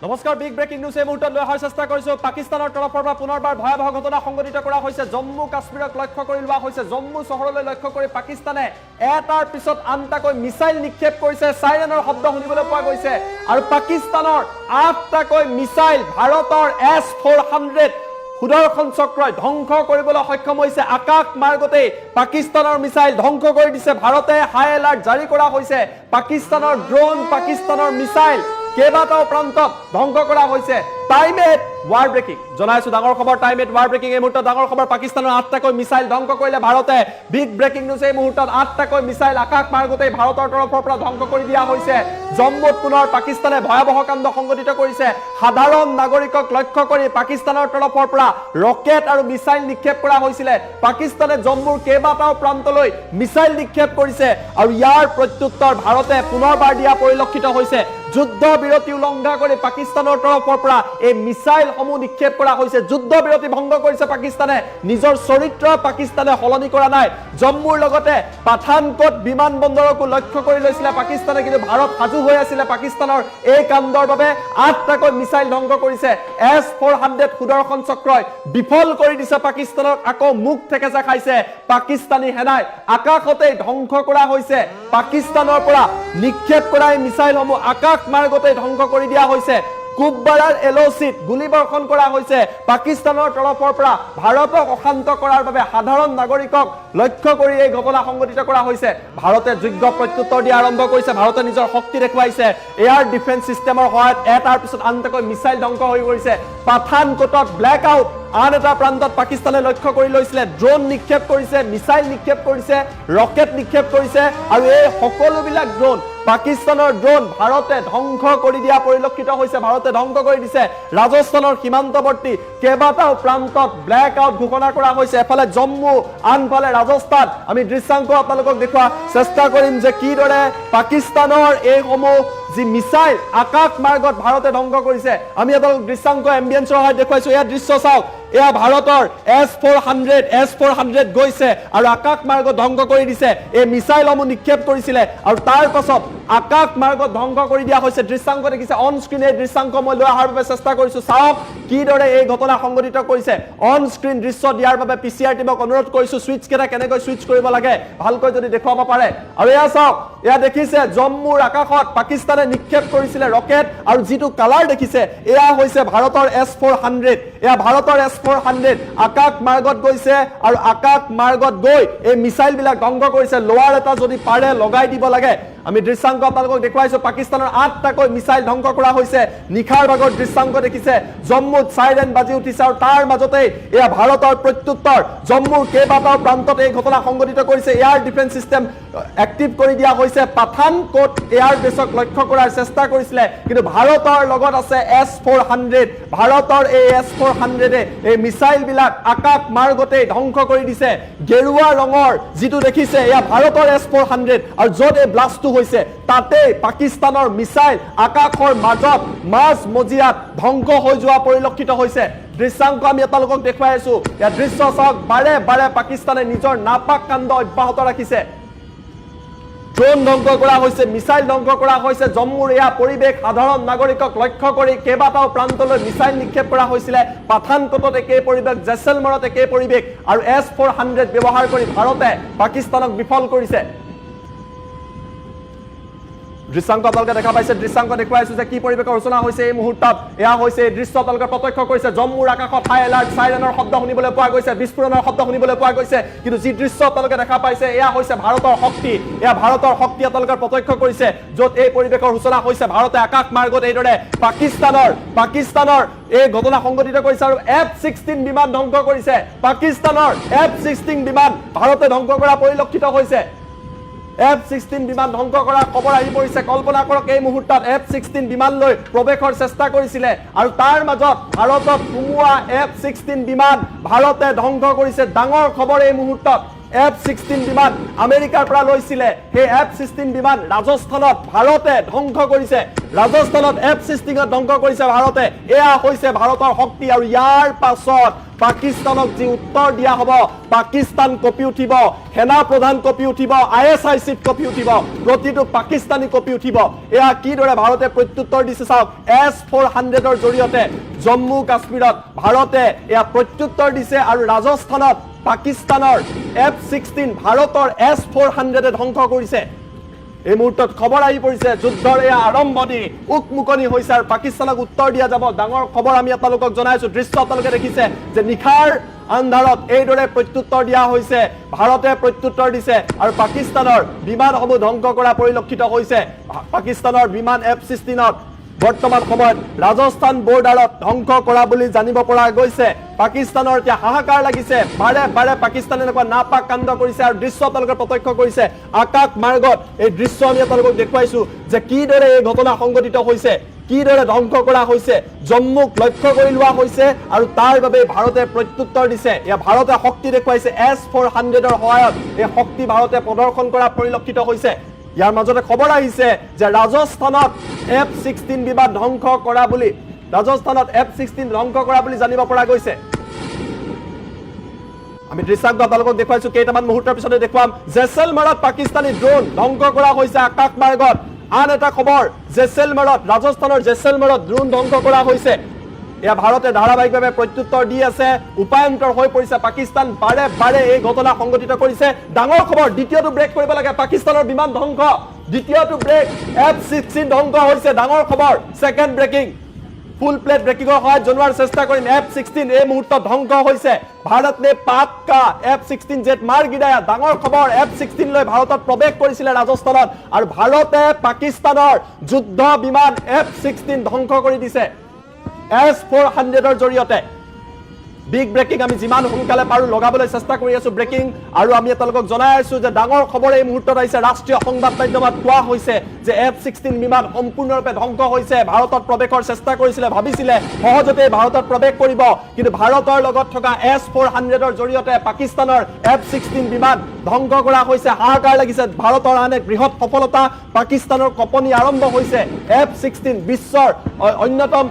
নমস্কাৰ big breaking news এই মুহূৰ্তত লৈ অহাৰ চেষ্টা কৰিছো পাকিস্তানৰ তৰফৰ পৰা পুনৰবাৰ ভয়াবহ ঘটনা সংঘটিত কৰা হৈছে জম্মু কাশ্মীৰক লক্ষ্য কৰি লোৱা হৈছে জম্মু চহৰলৈ লক্ষ্য কৰি পাকিস্তানে এটাৰ পিছত আনটাকৈ মিছাইল নিক্ষেপ কৰিছে সাইৰেনৰ শব্দ শুনিবলৈ পোৱা গৈছে আৰু পাকিস্তানৰ 8টাকৈ মিছাইল ভাৰতৰ S-400 সুদৰ্শন চক্ৰই ধ্বংস কৰিবলৈ সক্ষম হৈছে আকাশ মাৰ্গতে পাকিস্তানৰ মিছাইল ধ্বংস কৰি দিছে ভাৰতে হাই এলাৰ্ট জাৰি কৰা হৈছে পাকিস্তানৰ ড্ৰোন পাকিস্তানৰ মিছাইল কেবাটাও প্ৰান্তত ধ্বংস কৰা হৈছে টাইম এট ৱাৰ ব্ৰেকিং জনাইছো ডাঙৰ খবৰ টাইম এট ৱাৰ ব্ৰেকিং এই মুহূৰ্তত ডাঙৰ খবৰ পাকিস্তানৰ 8টাকৈ মিছাইল ধ্বংস কৰিলে ভাৰতে বিগ ব্ৰেকিং নিউজ এই মুহূৰ্তত 8টাকৈ মিছাইল আকাশ মাৰ্গতে ভাৰতৰ তৰফৰ পৰা ধ্বংস কৰি দিয়া হৈছে জম্মুত পুনৰ পাকিস্তানে ভয়াবহ কাণ্ড সংঘটিত কৰিছে সাধাৰণ নাগৰিকক লক্ষ্য কৰি পাকিস্তানৰ তৰফৰ পৰা ৰকেট আৰু মিছাইল নিক্ষেপ কৰা হৈছিল পাকিস্তানে জম্মুৰ কেবাটাও প্ৰান্তলৈ মিছাইল নিক্ষেপ কৰিছে আৰু ইয়াৰ প্ৰত্যুত্তৰ ভাৰতে পুনৰবাৰ দিয়া পৰিলক্ষিত হৈছে যুদ্ধ বিৰতি উলংঘা কৰি পাকিস্তানৰ তৰফৰ পৰা এই মিছাইল সমূহ নিক্ষেপ কৰা হৈছে যুদ্ধ বিৰতি ভংগ কৰিছে পাকিস্তানে নিজৰ চৰিত্ৰ পাকিস্তানে হলনি কৰা নাই জম্মুৰ লগতে পাঠানকোট বিমানবন্দৰকো লক্ষ্য কৰি লৈছিল পাকিস্তানে কিন্তু ভাৰত সাজু হৈ আছিল পাকিস্তানৰ এই কাণ্ডৰ বাবে 8টাকৈ মিছাইল ধ্বংস কৰিছে S-400 সুদৰ্শন চক্ৰই বিফল কৰি দিছে পাকিস্তানক আকৌ মুখ থেকেচা খাইছে পাকিস্তানী সেনাই আকাশতে ধ্বংস কৰা হৈছে পাকিস্তানৰ পৰা নিক্ষেপ কৰা এই মিছাইল সমূহ আকাশ মাৰ্গতে ধ্বংস কৰি দিয়া হৈছে কুববাৰাৰ এলচিত গুলিবৰ্ষণ কৰা হৈছে পাকিস্তানৰ তৰফৰ পৰা ভাৰতক অশান্ত কৰাৰ বাবে সাধাৰণ নাগৰিকক লক্ষ্য কৰি এই ঘটনা সংঘটিত কৰা হৈছে ভাৰতে যোগ্য প্ৰত্যুত্তৰ দিয়া আৰম্ভ কৰিছে ভাৰতে নিজৰ শক্তি দেখুৱাইছে এয়াৰ ডিফেন্স সিস্টেমৰ সহায়ত এটাৰ পিছত আনটাকৈ মিছাইল ধ্বংস হৈ পৰিছে পাঠানকোটত ব্ল্যাক আউট আন এটা প্ৰান্তত পাকিস্তানে লক্ষ্য কৰি লৈছিল ড্ৰোন নিক্ষেপ কৰিছে মিছাইল নিক্ষেপ কৰিছে ৰকেট নিক্ষেপ কৰিছে আৰু এই সকলোবিলাক ড্ৰোন পাকিস্তানৰ ড্ৰোন ভাৰতে ধ্বংস কৰি দিয়া পৰিলক্ষিত হৈছে ভাৰতে ধ্বংস কৰি দিছে ৰাজস্থানৰ সীমান্তৱৰ্তী কেবাটাও প্ৰান্তত ব্ল্যাক আউট ঘোষণা কৰা হৈছে এফালে জম্মু আনফালে ৰাজস্থান আমি দৃশ্যাংক আপোনালোকক দেখুৱা চেষ্টা কৰিম যে কিদৰে পাকিস্তানৰ এই সমূহ যি মিছাইল আকাশ মাৰ্গত ভাৰতে ধ্বংস কৰিছে আমি আপোনালোকক দৃশ্যাংক এম্বিয়েন্সৰ সহায়ত দেখুৱাইছো এয়া দৃশ্য চাওক এয়া ভাৰতৰ S-400 গৈছে আৰু আকাশ মাৰ্গ ধ্বংস কৰি দিছে এই মিছাইলসমূহ নিক্ষেপ কৰিছিলে আৰু তাৰ পাছত আকাশ মাৰ্গ ধ্বংস কৰি দিয়া হৈছে দৃশ্যাংক দেখিছে অন স্ক্ৰীন এই দৃশ্যাংক মই লৈ অহাৰ বাবে চেষ্টা কৰিছো চাওক কিদৰে এই ঘটনা সংঘটিত কৰিছে অন স্ক্ৰীন দৃশ্য দিয়াৰ বাবে PCR টিমক অনুৰোধ কৰিছো সুইচ কেটা কেনেকৈ সুইচ কৰিব লাগে ভালকৈ যদি দেখুৱাব পাৰে আৰু এয়া চাওক এয়া দেখিছে জম্মুৰ আকাশত পাকিস্তানে নিক্ষেপ কৰিছিলে ৰকেট আৰু যিটো কালাৰ দেখিছে এয়া হৈছে ভাৰতৰ S-400 এয়া ভাৰতৰ S-400 আকাশ মাৰ্গত গৈছে আৰু আকাশ মাৰ্গত গৈ এই মিছাইল বিলাক ধ্বংস কৰিছে লোৱাৰ এটা যদি পাৰে লগাই দিব লাগে আমি দৃশ্যাংক আপোনালোকক দেখুৱাইছো পাকিস্তানৰ 8টাকৈ মিছাইল ধ্বংস কৰা হৈছে নিখাৰ ভাগৰ দৃশ্যাংক দেখিছে জম্মুত সাইৰেন বাজি উঠিছে আৰু তাৰ মাজতে এয়া ভাৰতৰ প্ৰত্যুত্তৰ জম্মুৰ কেবাটাও প্ৰান্তত এই ঘটনা সংঘটিত কৰিছে এয়াৰ ডিফেন্স সিস্টেম এক্টিভ কৰি দিয়া হৈছে পাঠানকোট এয়াৰ বেছক লক্ষ্য কৰাৰ চেষ্টা কৰিছিলে কিন্তু ভাৰতৰ লগত আছে S-400 ভাৰতৰ এই S-400 এই মিছাইল বিলাক আকাশ মাৰ্গতে ধ্বংস কৰি দিছে গেৰুৱা ৰঙৰ যিটো দেখিছে এয়া ভাৰতৰ S-400 আৰু য'ত এই ব্লাষ্টটো হৈছে তাতে পাকিস্তানৰ মিছাইল আকাশৰ মাজত মাজ মজিয়াত ধ্বংস হৈ যোৱা পৰিলক্ষিত হৈছে দৃশ্যাংক আমি আপোনালোকক দেখুৱাই আছো এই দৃশ্য চাওক বাৰে বাৰে পাকিস্তানে নিজৰ নাপাক কাণ্ড অব্যাহত ৰাখিছে ড্ৰোন ধ্বংস কৰা হৈছে মিছাইল ধ্বংস কৰা হৈছে জম্মুৰ এয়া পৰিৱেশ সাধাৰণ নাগৰিকক লক্ষ্য কৰি কেবাটাও প্ৰান্তলৈ মিছাইল নিক্ষেপ কৰা হৈছিল পাঠানকোটত একে পৰিৱেশ জেছলমেৰত একে পৰিৱেশ আৰু S-400 ব্যৱহাৰ কৰি ভাৰতে পাকিস্তানক বিফল কৰিছে দৃশ্যাংক আপোনালোকে দেখা পাইছে দৃশ্যাংক দেখুৱাইছো যে কি পৰিৱেশৰ ৰচনা হৈছে এই মুহূৰ্তত এয়া হৈছে দৃশ্য আপোনালোকে প্ৰত্যক্ষ কৰিছে জম্মুৰ আকাশত হাই এলাৰ্ট সাইৰেনৰ শব্দ শুনিবলৈ পোৱা গৈছে বিস্ফোৰণৰ শব্দ শুনিবলৈ পোৱা গৈছে কিন্তু যি দৃশ্য আপোনালোকে দেখা পাইছে এয়া হৈছে ভাৰতৰ শক্তি এয়া ভাৰতৰ শক্তি আপোনালোকে প্ৰত্যক্ষ কৰিছে য'ত এই পৰিৱেশৰ ৰচনা হৈছে ভাৰতে আকাশ মাৰ্গত এইদৰে পাকিস্তানৰ এই ঘটনা সংঘটিত কৰিছে আৰু F-16 বিমান ধ্বংস কৰিছে পাকিস্তানৰ F-16 বিমান ভাৰতে ধ্বংস কৰা পৰিলক্ষিত হৈছে F-16 বিমান ধ্বংস কৰাৰ খবৰ আহি পৰিছে কল্পনা কৰক এই মুহূৰ্তত F-16 বিমান লৈ প্ৰৱেশৰ চেষ্টা কৰিছিলে আৰু তাৰ মাজত ভাৰতত সোমোৱা F-16 বিমান ভাৰতে ধ্বংস কৰিছে ডাঙৰ খবৰ এই মুহূৰ্তত F-16 বিমান আমেৰিকাৰ পৰা লৈছিলে সেই F-16 বিমান ৰাজস্থানত ভাৰতে ধ্বংস কৰিছে ৰাজস্থানত F-16 ধ্বংস কৰিছে ভাৰতে এয়া হৈছে ভাৰতৰ শক্তি আৰু ইয়াৰ পাছত পাকিস্তানক যি উত্তৰ দিয়া হ'ব পাকিস্তান কপি উঠিব সেনা প্ৰধান কপি উঠিব ISI চিফ কপি উঠিব প্ৰতিটো পাকিস্তানী কপি উঠিব এয়া কিদৰে ভাৰতে প্ৰত্যুত্তৰ দিছে চাওক S-400ৰ জৰিয়তে জম্মু কাশ্মীৰত ভাৰতে এয়া প্ৰত্যুত্তৰ দিছে আৰু ৰাজস্থানত পাকিস্তানৰ F-16 ভাৰতৰ S-400 ধ্বংস কৰিছে এই মুহূৰ্তত খবৰ আহি পৰিছে যুদ্ধৰ এই আৰম্ভণি উকমুকনি হৈছে আৰু পাকিস্তানক উত্তৰ দিয়া যাব ডাঙৰ খবৰ আমি আপোনালোকক জনাইছো দৃশ্য আপোনালোকে দেখিছে যে নিখাৰ আন্ধাৰত এইদৰে প্ৰত্যুত্তৰ দিয়া হৈছে ভাৰতে প্ৰত্যুত্তৰ দিছে আৰু পাকিস্তানৰ বিমানসমূহ ধ্বংস কৰা পৰিলক্ষিত হৈছে পাকিস্তানৰ বিমান F-16ত বৰ্তমান সময়ত ৰাজস্থান বৰ্ডাৰত ধ্বংস কৰা বুলি জানিব পৰা গৈছে পাকিস্তানৰ এতিয়া হাহাকাৰ লাগিছে বাৰে বাৰে পাকিস্তানে এনেকুৱা নাপাক কাণ্ড কৰিছে আৰু দৃশ্য আপোনালোকে প্ৰত্যক্ষ কৰিছে আকাশ মাৰ্গত এই দৃশ্য আমি আপোনালোকক দেখুৱাইছো যে কিদৰে এই ঘটনা সংঘটিত হৈছে কিদৰে ধ্বংস কৰা হৈছে জম্মুক লক্ষ্য কৰি লোৱা হৈছে আৰু তাৰ বাবে ভাৰতে প্ৰত্যুত্তৰ দিছে এয়া ভাৰতে শক্তি দেখুৱাইছে S-400ৰ সহায়ত এই শক্তি ভাৰতে প্ৰদৰ্শন কৰা পৰিলক্ষিত হৈছে ইয়াৰ মাজতে খবৰ আহিছে যে ৰাজস্থানত F-16 বিমান ধ্বংস কৰা বুলি ৰাজস্থানত F-16 ধ্বংস কৰা বুলি জানিব পৰা গৈছে আমি দৃশ্যাংশ আপোনালোকক দেখুৱাইছো কেইটামান মুহূৰ্তৰ পিছতে দেখুৱাম জেছেলমাৰত পাকিস্তানী ড্ৰোন ধ্বংস কৰা হৈছে আকাশ মাৰ্গত আন এটা খবৰ জেছেলমাৰত ৰাজস্থানৰ জেছেলমাৰত ড্ৰোন ধ্বংস কৰা হৈছে এয়া ভাৰতে ধাৰাবাহিকভাৱে প্ৰত্যুত্তৰ দি আছে উপায়ন্তৰ হৈ পৰিছে পাকিস্তান বাৰে বাৰে এই ঘটনা সংঘটিত কৰিছে ডাঙৰ খবৰ দ্বিতীয়টো ব্ৰেক কৰিব লাগে পাকিস্তানৰ বিমান ধ্বংস দ্বিতীয়টো ব্ৰেক F-16 ধ্বংস হৈছে ডাঙৰ খবৰ সেকেন্ড ব্ৰেকিং ফুল প্লেট ব্ৰেকিংৰ সহায়ত জনোৱাৰ চেষ্টা কৰিম F-16 এই মুহূৰ্তত ধ্বংস হৈছে ভাৰত নে পাক কা F-16 জেট মাৰ গিৰায়া ডাঙৰ খবৰ F-16 লৈ ভাৰতত প্ৰৱেশ কৰিছিলে ৰাজস্থানত আৰু ভাৰতে পাকিস্তানৰ যুদ্ধ বিমান F-16 ধ্বংস কৰি দিছে S-400ৰ জৰিয়তে বিগ ব্ৰেকিং আমি যিমান সোনকালে পাৰো লগাবলৈ চেষ্টা কৰি আছো ব্ৰেকিং আৰু আমি আপোনালোকক জনাই আছো যে ডাঙৰ খবৰ এই মুহূৰ্তত আহিছে ৰাষ্ট্ৰীয় সংবাদ মাধ্যমত কোৱা হৈছে যে F-16 বিমান সম্পূৰ্ণৰূপে ধ্বংস হৈছে ভাৰতত প্ৰৱেশৰ চেষ্টা কৰিছিলে ভাবিছিলে সহজতে ভাৰতত প্ৰৱেশ কৰিব কিন্তু ভাৰতৰ লগত থকা S-400ৰ জৰিয়তে পাকিস্তানৰ F-16 বিমান ধ্বংস কৰা হৈছে হাহাকাৰ লাগিছে ভাৰতৰ আন এক বৃহৎ সফলতা পাকিস্তানৰ কপনি আৰম্ভ হৈছে F-16 বিশ্বৰ অন্যতম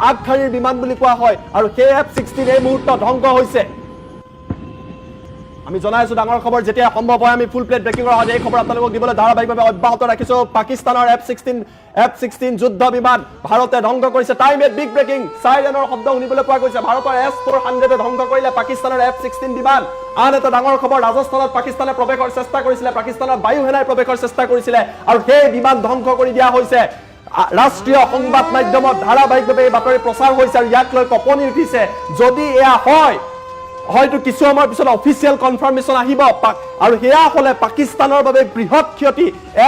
আগশাৰীৰ বিমান বুলি কোৱা হয় আৰু সেই F-16 এই মুহূৰ্তত ধ্বংস হৈছে আমি জনাইছো ডাঙৰ খবৰ যেতিয়া সম্ভৱ হয় আমি ফুল প্লেট ব্ৰেকিংৰ সহায়ত এই খবৰ আপোনালোকক দিবলৈ ধাৰাবাহিকভাৱে অব্যাহত ৰাখিছো পাকিস্তানৰ F-16 যুদ্ধ বিমান ভাৰতে ধ্বংস কৰিছে টাইম এট বিগ ব্ৰেকিং সাইৰেনৰ শব্দ শুনিবলৈ পোৱা গৈছে ভাৰতৰ S-400 ধ্বংস কৰিলে পাকিস্তানৰ F-16 বিমান আন এটা ডাঙৰ খবৰ ৰাজস্থানত পাকিস্তানে প্ৰৱেশৰ চেষ্টা কৰিছিলে পাকিস্তানৰ বায়ু সেনাই প্ৰৱেশৰ চেষ্টা কৰিছিলে আৰু সেই বিমান ধ্বংস কৰি দিয়া হৈছে ৰাষ্ট্ৰীয় সংবাদ মাধ্যমত ধাৰাবাহিকভাৱে এই বাতৰি প্ৰচাৰ হৈছে আৰু ইয়াক লৈ কঁপনি উঠিছে যদি এয়া হয় হয়তো কিছু সময়ৰ পিছত অফিচিয়েল কনফাৰ্মেশ্যন আহিব আৰু সেয়া হলে পাকিস্তানৰ বাবে বৃহৎ ক্ষতি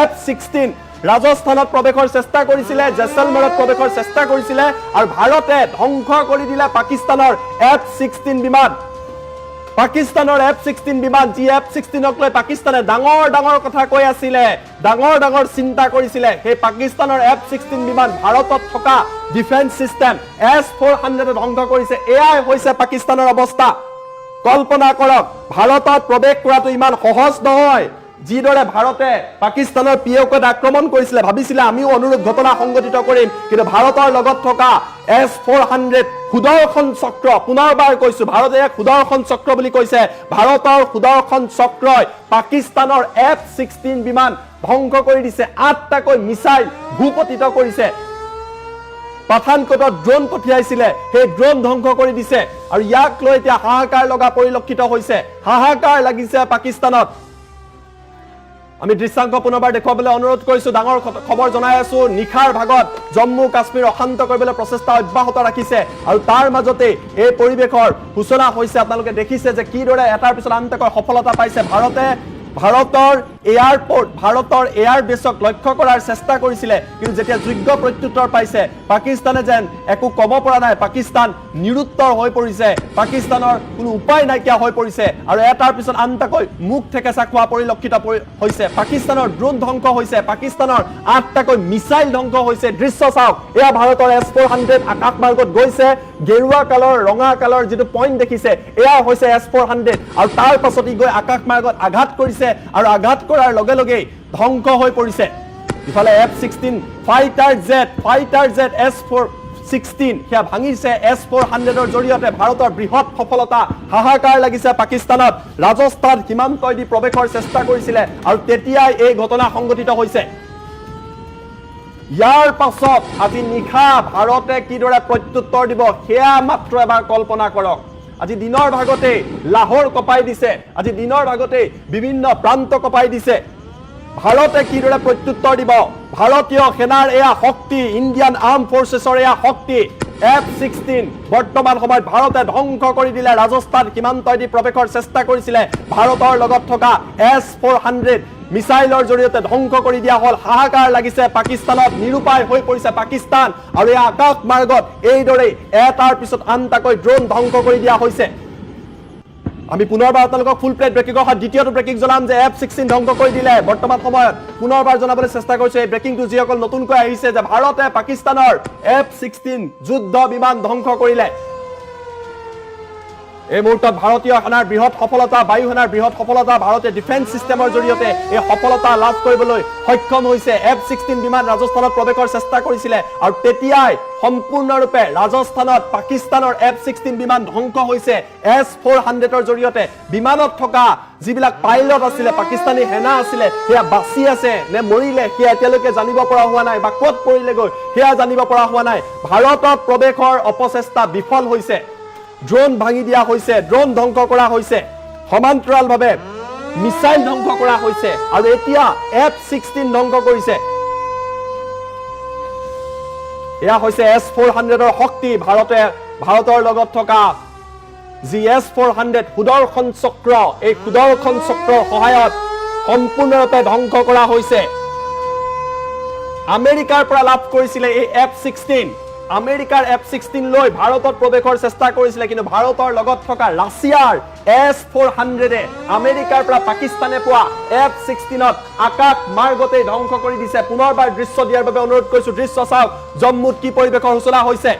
F-16 ৰাজস্থানত প্ৰৱেশৰ চেষ্টা কৰিছিলে জেছেলমাৰত প্ৰৱেশৰ চেষ্টা কৰিছিলে আৰু ভাৰতে ধ্বংস কৰি দিলে পাকিস্তানৰ F-16 বিমান পাকিস্তানৰ F-16 বিমান যি F-16ক লৈ পাকিস্তানে ডাঙৰ কথা কৈ আছিলে ডাঙৰ চিন্তা কৰিছিলে সেই পাকিস্তানৰ F-16 বিমান ভাৰতত থকা ডিফেন্স সিস্টেম S-400 ধ্বংস কৰিছে এয়াই হৈছে পাকিস্তানৰ অৱস্থা কল্পনা কৰক ভাৰতত প্ৰৱেশ কৰাটো ইমান সহজ নহয় যিদৰে ভাৰতে পাকিস্তানৰ পিয়কত আক্ৰমণ কৰিছিলে ভাবিছিলে আমিও অনুৰূপ ঘটনা সংঘটিত কৰিম কিন্তু ভাৰতৰ লগত থকা S-400 সুদৰ্শন চক্ৰ পুনৰবাৰ কৈছো ভাৰতে এক সুদৰ্শন চক্ৰ বুলি কৈছে ভাৰতৰ সুদৰ্শন চক্ৰই পাকিস্তানৰ F-16 বিমান ধ্বংস কৰি দিছে 8টাকৈ মিসাইল ভূপতিত কৰিছে পাঠানকোটত ড্ৰোন পঠিয়াইছিলে সেই ড্ৰোন ধ্বংস কৰি দিছে আৰু ইয়াক লৈ এতিয়া হাহাকাৰ লগা পৰিলক্ষিত হৈছে হাহাকাৰ লাগিছে পাকিস্তানত আমি দৃশ্যাংশ পুনৰবাৰ দেখুৱাবলৈ অনুৰোধ কৰিছো ডাঙৰ খবৰ জনাই আছো নিখাৰ ভাগত জম্মু কাশ্মীৰ অশান্ত কৰিবলৈ প্ৰচেষ্টা অব্যাহত ৰাখিছে আৰু তাৰ মাজতে এই পৰিৱেশৰ সূচনা হৈছে আপোনালোকে দেখিছে যে কিদৰে এটাৰ পিছত আনটাকৈ সফলতা পাইছে ভাৰতৰ এয়াৰপোৰ্ট ভাৰতৰ এয়াৰ বেছক লক্ষ্য কৰাৰ চেষ্টা কৰিছিলে কিন্তু যেতিয়া যোগ্য প্ৰত্যুত্তৰ পাইছে পাকিস্তানে যেন একো কব পৰা নাই পাকিস্তান নিৰুত্তৰ হৈ পৰিছে পাকিস্তানৰ কোনো উপায় নাইকিয়া হৈ পৰিছে আৰু এটাৰ পিছত আনটাকৈ মুখ ঠেকেচা খোৱা পৰিলক্ষিত হৈছে পাকিস্তানৰ ড্ৰোন ধ্বংস হৈছে পাকিস্তানৰ 8টাকৈ মিছাইল ধ্বংস হৈছে দৃশ্য চাওক এয়া ভাৰতৰ S-400 আকাশ মাৰ্গত গৈছে গেৰুৱা কালৰ ৰঙা কালৰ যেটো পইণ্ট দেখিছে এয়া হৈছে S-400 আৰু তাৰ পাছত ই গৈ আকাশ মাৰ্গত আঘাত কৰিছে আৰু আঘাত কৰাৰ লগে লগে ধ্বংস হৈ পৰিছে ইফালে F-16 ফাইটাৰ জেট S-416 হিয়া ভাঙিছে S-400ৰ জৰিয়তে ভাৰতৰ বৃহৎ সফলতা হাহাকাৰ লাগিছে পাকিস্তানত ৰাজস্থান সীমান্তইদি প্ৰৱেশৰ চেষ্টা কৰিছিলে আৰু তেতিয়াই এই ঘটনা সংঘটিত হৈছে ইয়াৰ পাছত আজি নিশা ভাৰতে কিদৰে প্ৰত্যুত্তৰ দিব হেয়া মাত্ৰ এবাৰ কল্পনা কৰক আজি দিনৰ ভাগতে লাহোৰ কপাই দিছে আজি দিনৰ ভাগতে বিভিন্ন প্ৰান্ত কপাই দিছে ভাৰতে কিদৰে প্ৰত্যুত্তৰ দিব ভাৰতীয় সেনাৰ এয়া শক্তি ইণ্ডিয়ান আৰ্ম ফৰ্চেছৰ এয়া শক্তি F-16 বৰ্তমান সময়ত ভাৰতে ধ্বংস কৰি দিলে ৰাজস্থান সীমান্তইদি প্ৰৱেশৰ চেষ্টা কৰিছিলে ভাৰতৰ লগত থকা S-400 মিছাইলৰ জৰিয়তে ধ্বংস কৰি দিয়া হল হাহাকাৰ লাগিছে পাকিস্তানত নিৰুপায় হৈ পৰিছে পাকিস্তান আৰু এই আকাশ মাৰ্গত এইদৰে এটাৰ পিছত আনটাকৈ ড্ৰোন ধ্বংস কৰি দিয়া হৈছে আমি পুনৰবাৰ আপোনালোকক ফুল প্লেট ব্ৰেকিংৰ সৈতে দ্বিতীয়টো ব্ৰেকিং জনাম যে F-16 ধ্বংস কৰি দিলে বৰ্তমান সময়ত পুনৰবাৰ জনাবলৈ চেষ্টা কৰিছে এই ব্ৰেকিংটো যিসকল নতুনকৈ আহিছে যে ভাৰতে পাকিস্তানৰ F-16 যুদ্ধ বিমান ধ্বংস কৰিলে এই মুহূৰ্তত ভাৰতীয় সেনাৰ বৃহৎ সফলতা বায়ু সেনাৰ বৃহৎ সফলতা ভাৰতে ডিফেন্স সিস্টেমৰ জৰিয়তে এই সফলতা লাভ কৰিবলৈ সক্ষম হৈছে F-16 বিমান ৰাজস্থানত প্ৰৱেশৰ চেষ্টা কৰিছিলে আৰু তেতিয়াই সম্পূৰ্ণৰূপে ৰাজস্থানত পাকিস্তানৰ F-16 বিমান ধ্বংস হৈছে S-400ৰ জৰিয়তে বিমানত থকা যিবিলাক পাইলট আছিল পাকিস্তানী সেনা আছিল হেয়া বাচি আছে নে মৰিলে হেয়া এতিয়ালৈকে জানিব পৰা হোৱা নাই বা ক'ত পৰিলে গৈ হেয়া জানিব পৰা হোৱা নাই ভাৰতত প্ৰৱেশৰ অপচেষ্টা বিফল হৈছে ড্ৰোন ভাঙি দিয়া হৈছে ড্ৰোন ধ্বংস কৰা হৈছে সমান্তৰালভাৱে মিছাইল ধ্বংস কৰা হৈছে আৰু এতিয়া F-16 ধ্বংস কৰিছে এয়া হৈছে S-400ৰ শক্তি ভাৰতৰ লগত থকা যি S-400 সুদৰ্শন চক্ৰ এই সুদৰ্শন চক্ৰৰ সহায়ত সম্পূৰ্ণৰূপে ধ্বংস কৰা হৈছে আমেৰিকাৰ পৰা লাভ কৰিছিলে এই F-16 আমেৰিকাৰ F-16 লৈ ভাৰতত প্ৰৱেশৰ চেষ্টা কৰিছিলে কিন্তু ভাৰতৰ লগত থকা ৰাছিয়াৰ S-400 আমেৰিকাৰ পৰা পাকিস্তানে পোৱা F-16ত আকাশ মাৰ্গতে ধ্বংস কৰি দিছে পুনৰবাৰ দৃশ্য দিয়াৰ বাবে অনুৰোধ কৰিছো দৃশ্য চাওক জম্মুত কি পৰিৱেশৰ সূচনা হৈছে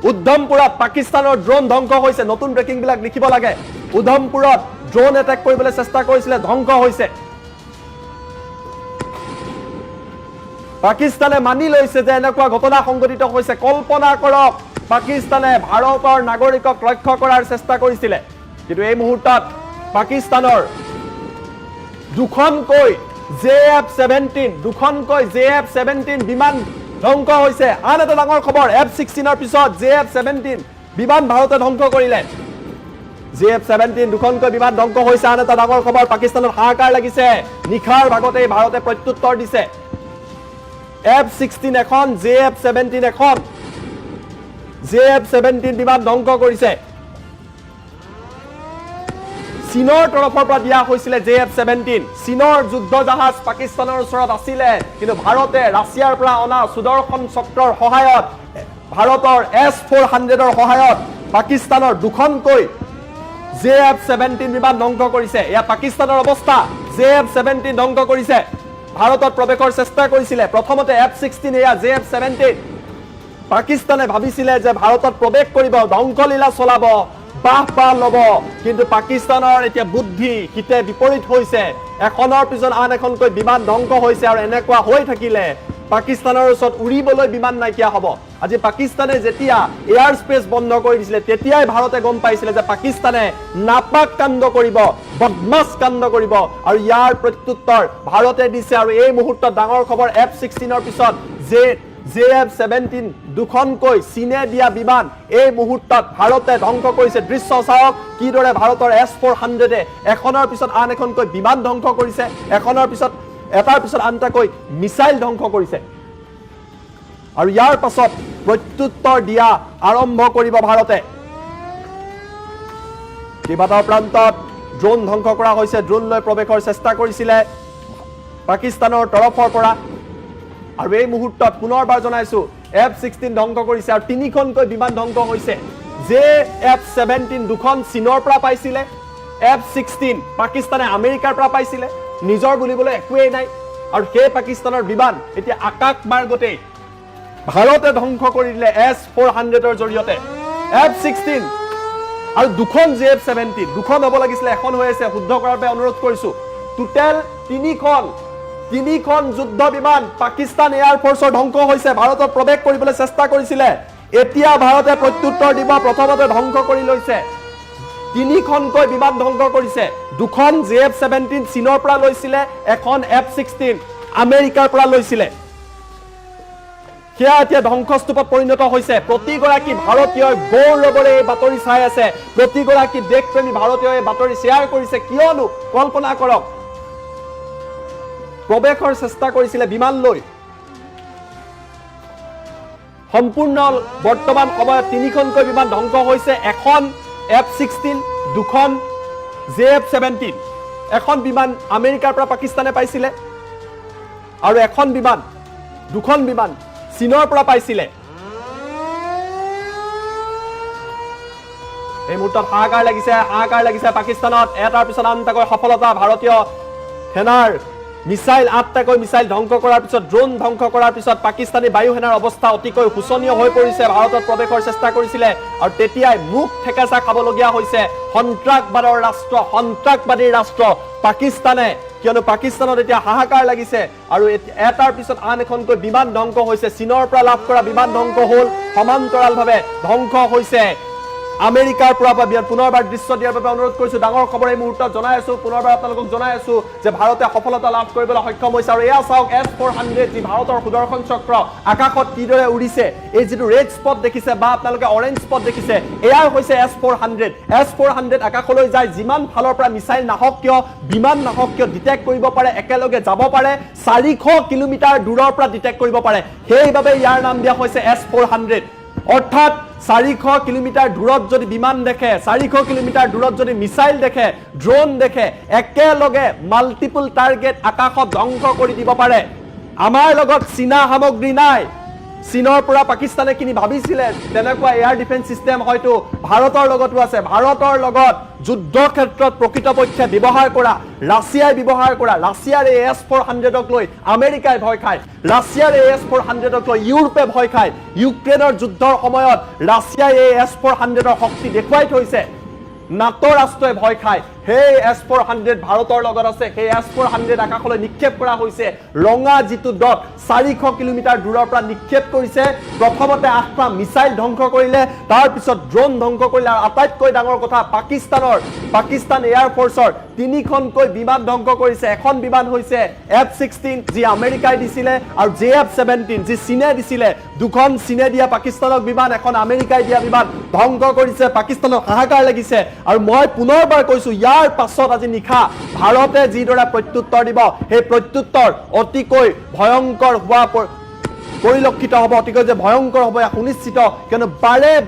উদ্ধমপুৰত পাকিস্তানৰ ড্ৰোন ধ্বংস হৈছে নতুন ব্ৰেকিং বিলাক লিখিব লাগে উদ্ধমপুৰত ড্ৰোন এটেক কৰিবলৈ চেষ্টা কৰিছিলে ধ্বংস হৈছে পাকিস্তানে মানি লৈছে যে এনেকুৱা ঘটনা সংঘটিত হৈছে কল্পনা কৰক পাকিস্তানে ভাৰতৰ নাগৰিকক লক্ষ্য কৰাৰ চেষ্টা কৰিছিলে কিন্তু এই মুহূৰ্তত পাকিস্তানৰ দুখনকৈ JF-17 বিমান ধ্বংস হৈছে আন এটা ডাঙৰ খবৰ F-16ৰ পিছত JF-17 বিমান ভাৰতে ধ্বংস কৰিলে JF-17 দুখনকৈ বিমান ধ্বংস হৈছে আন এটা ডাঙৰ খবৰ পাকিস্তানৰ হাহাকাৰ লাগিছে নিখাৰ ভাগতে ভাৰতে প্ৰত্যুত্তৰ দিছে F-16 এখন JF-17 এখন JF-17 বিমান ধ্বংস কৰিছে চীনৰ তৰফৰ পৰা দিয়া হৈছিল JF-17 চীনৰ যুদ্ধ জাহাজ পাকিস্তানৰ ওচৰত আছিল কিন্তু ভাৰতে ৰাছিয়াৰ পৰা অনা সুদৰ্শন চক্ৰৰ সহায়ত ভাৰতৰ S-400ৰ সহায়ত পাকিস্তানৰ দুখনকৈ JF-17 বিমান ধ্বংস কৰিছে এয়া পাকিস্তানৰ অৱস্থা JF-17 ধ্বংস কৰিছে ভাৰতত প্ৰৱেশৰ চেষ্টা কৰিছিলে প্ৰথমতে F-16 এয়া JF-17 পাকিস্তানে ভাবিছিলে যে ভাৰতত প্ৰৱেশ কৰিব ধ্বংসলীলা চলাব বাহবা লব কিন্তু পাকিস্তানৰ এতিয়া বুদ্ধি হিতে বিপৰীত হৈছে এখনৰ পিছত আন এখনকৈ বিমান ধ্বংস হৈছে আৰু এনেকুৱা হৈ থাকিলে পাকিস্তানৰ ওচৰত উৰিবলৈ বিমান নাইকিয়া হ'ব আজি পাকিস্তানে যেতিয়া এয়াৰ স্পেচ বন্ধ কৰি দিছিলে তেতিয়াই ভাৰতে গম পাইছিলে যে পাকিস্তানে নাপাক কাণ্ড কৰিব বদমাছ কাণ্ড কৰিব আৰু ইয়াৰ প্ৰত্যুত্তৰ ভাৰতে দিছে আৰু এই মুহূৰ্তত ডাঙৰ খবৰ F-16ৰ পিছত JF-17 দুখনকৈ চীনে দিয়া বিমান এই মুহূৰ্তত ভাৰতে ধ্বংস কৰিছে দৃশ্য চাওক কিদৰে ভাৰতৰ S-400 এখনৰ পিছত আন এখনকৈ বিমান ধ্বংস কৰিছে এখনৰ পিছত এটাৰ পিছত আনটাকৈ মিছাইল ধ্বংস কৰিছে আৰু ইয়াৰ পাছত প্ৰত্যুত্তৰ দিয়া আৰম্ভ কৰিব ভাৰতে কেইবাটাও প্ৰান্তত ড্ৰোন ধ্বংস কৰা হৈছে ড্ৰোন লৈ প্ৰৱেশৰ চেষ্টা কৰিছিলে পাকিস্তানৰ তৰফৰ পৰা আৰু এই মুহূৰ্তত পুনৰবাৰ জনাইছো F-16 ধ্বংস কৰিছে আৰু 3খনকৈ বিমান ধ্বংস হৈছে যে F-17 দুখন চীনৰ পৰা পাইছিলে F-16 পাকিস্তানে আমেৰিকাৰ পৰা পাইছিলে নিজৰ বুলিবলৈ একোৱেই নাই আৰু সেই পাকিস্তানৰ বিমান এতিয়া আকাশ মাৰ্গতে ভাৰতে ধ্বংস কৰি দিলে S-400ৰ জৰিয়তে F-16 আৰু দুখন F-17 দুখন হ'ব লাগিছিলে এখন হৈ আছে শুদ্ধ কৰাৰ বাবে অনুৰোধ কৰিছো টোটেল 3খন যুদ্ধ বিমান পাকিস্তান এয়াৰ ফোৰ্সৰ ধ্বংস হৈছে ভাৰতত প্ৰৱেশ কৰিবলৈ চেষ্টা কৰিছিলে এতিয়া ভাৰতে প্ৰত্যুত্তৰ দিব প্ৰথমতে ধ্বংস কৰি লৈছে 3খনকৈ বিমান ধ্বংস কৰিছে দুখন F-17 চীনৰ পৰা লৈছিলে এখন F-16 আমেৰিকাৰ পৰা লৈছিলে সেয়া এতিয়া ধ্বংসস্তূপত পৰিণত হৈছে প্ৰতিগৰাকী ভাৰতীয় গৌৰৱৰে এই বাতৰি চাই আছে প্ৰতিগৰাকী দেশপ্ৰেমী ভাৰতীয় এই বাতৰি শ্বেয়াৰ কৰিছে কিয়নো কল্পনা কৰক প্ৰৱেশৰ চেষ্টা কৰিছিলে বিমান লৈ সম্পূৰ্ণ বৰ্তমান সময়ত 3খনকৈ বিমান ধ্বংস হৈছে এখন F-16 দুখন F-17 এখন বিমান আমেৰিকাৰ পৰা পাকিস্তানে পাইছিলে আৰু দুখন বিমান চীনৰ পৰা পাইছিলে এই মুহূৰ্তত হাহাকাৰ লাগিছে পাকিস্তানত এটাৰ পিছত আনটাকৈ সফলতা ভাৰতীয় সেনাৰ মিসাইল 8টাকৈ মিসাইল ধ্বংস কৰাৰ পিছত ড্ৰোন ধ্বংস কৰাৰ পিছত পাকিস্তানী বায়ু সেনাৰ অৱস্থা অতিকৈ শোচনীয় হৈ পৰিছে ভাৰতত প্ৰৱেশৰ চেষ্টা কৰিছিলে আৰু তেতিয়াই মুখ ঠেকেচা খাবলগীয়া হৈছে সন্ত্ৰাসবাদীৰ ৰাষ্ট্ৰ পাকিস্তানে কিয়নো পাকিস্তানত এতিয়া হাহাকাৰ লাগিছে আৰু এটাৰ পিছত আন এখনকৈ বিমান ধ্বংস হৈছে চীনৰ পৰা লাভ কৰা বিমান ধ্বংস হ'ল সমান্তৰালভাৱে ধ্বংস হৈছে আমেৰিকাৰ পৰা পুনৰবাৰ দৃশ্য দিয়াৰ বাবে অনুৰোধ কৰিছো ডাঙৰ খবৰ এই মুহূৰ্তত জনাই আছো পুনৰবাৰ আপোনালোকক জনাই আছো যে ভাৰতে সফলতা লাভ কৰিবলৈ সক্ষম হৈছে আৰু এয়া চাওক S-400 যি ভাৰতৰ সুদৰ্শন চক্ৰ আকাশত কিদৰে উৰিছে এই যিটো ৰেড স্পট দেখিছে বা আপোনালোকে অৰেঞ্জ স্পট দেখিছে এয়া হৈছে S-400 আকাশলৈ যায় যিমান ফালৰ পৰা মিসাইল নাহক কিয় বিমান নাহক কিয় ডিটেক্ট কৰিব পাৰে একেলগে যাব পাৰে 400 কিলোমিটাৰ দূৰৰ পৰা ডিটেক্ট কৰিব পাৰে সেইবাবে ইয়াৰ নাম দিয়া হৈছে S-400 অৰ্থাৎ 400 কিলোমিটাৰ দূৰত যদি বিমান দেখে 400 কিলোমিটাৰ দূৰত যদি মিসাইল দেখে ড্ৰোন দেখে একেলগে মাল্টিপল টাৰ্গেট আকাশত ধ্বংস কৰি দিব পাৰে আমাৰ লগত চীনা সামগ্ৰী নাই চীনৰ পৰা পাকিস্তানে কিনি ভাবিছিলে তেনেকুৱা এয়াৰ ডিফেন্স সিস্টেম হয়তো ভাৰতৰ লগতো আছে ভাৰতৰ লগত যুদ্ধ ক্ষেত্ৰত প্ৰকৃতপক্ষে ব্যৱহাৰ কৰা ৰাছিয়াৰ এই S-400ক লৈ আমেৰিকাই ভয় খায় ৰাছিয়াৰ এই S-400ক লৈ ইউৰোপে ভয় খায় ইউক্ৰেইনৰ যুদ্ধৰ সময়ত ৰাছিয়াই এই S-400ৰ শক্তি দেখুৱাই থৈছে নাটো ৰাষ্ট্ৰই ভয় খায় সেই S-400 ভাৰতৰ লগত আছে সেই S-400 আকাশলৈ নিক্ষেপ কৰা হৈছে ৰঙা যিটো ডট 400 কিলোমিটাৰ দূৰৰ পৰা নিক্ষেপ কৰিছে প্ৰথমতে 8টা মিসাইল ধ্বংস কৰিলে তাৰ পিছত ড্ৰোন ধ্বংস কৰিলে আৰু আটাইতকৈ ডাঙৰ কথা পাকিস্তান এয়াৰ ফোৰ্সৰ 3খনকৈ বিমান ধ্বংস কৰিছে এখন বিমান হৈছে F-16 যি আমেৰিকাই দিছিলে আৰু F-17 যি চীনে দিছিলে দুখন চীনে দিয়া পাকিস্তানক বিমান এখন আমেৰিকাই দিয়া বিমান ধ্বংস কৰিছে পাকিস্তানৰ হাহাকাৰ লাগিছে আৰু মই পুনৰবাৰ কৈছো ইয়াৰ পাছত আজি নিখা ভাৰতে যিদৰে প্ৰত্যুত্তৰ দিব সেই প্ৰত্যুত্তৰ অতিকৈ ভয়ংকৰ হোৱা পৰিলক্ষিত হ'ব অতিকৈ যে ভয়ংকৰ হ'ব সুনিশ্চিত কিয়নো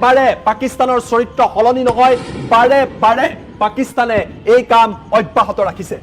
বাৰে পাকিস্তানৰ চৰিত্ৰ সলনি নহয় বাৰে পাকিস্তানে এই কাম অব্যাহত ৰাখিছে